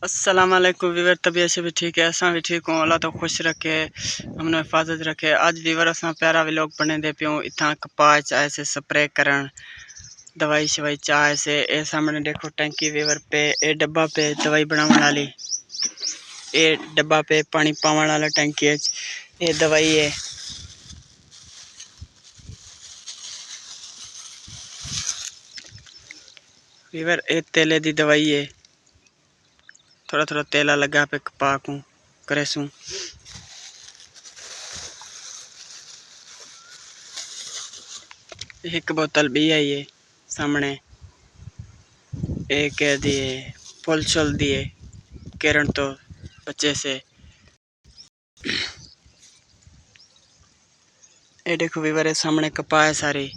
अस्सलाम वालेकुम वीवर। तबीयत से भी ठीक है, असा भी ठीक हूँ। अल्लाह तो खुश रखे, हमने हिफाजत रखे। अज वीवर असा प्यारा व्लॉग बने दे प्यों। इतना कपास आए से स्प्रे करन, दवाई शवाई चाहे से। ए सामने देखो टंकी वीवर पे, ए डब्बा पे दवाई बनाने वाली, ए डब्बा पे पानी पावन वाला टंकी है, ये दवाई है वीवर। ए तेले दी दवाई है, थोड़ा थोड़ा तेला लगा पे कपाकू करेसू। एक बोतल भी आई है सामने, एक दिए फुल छुल दिए केरन तो बच्चे से। ये देखो वीवर सामने कपा है सारी।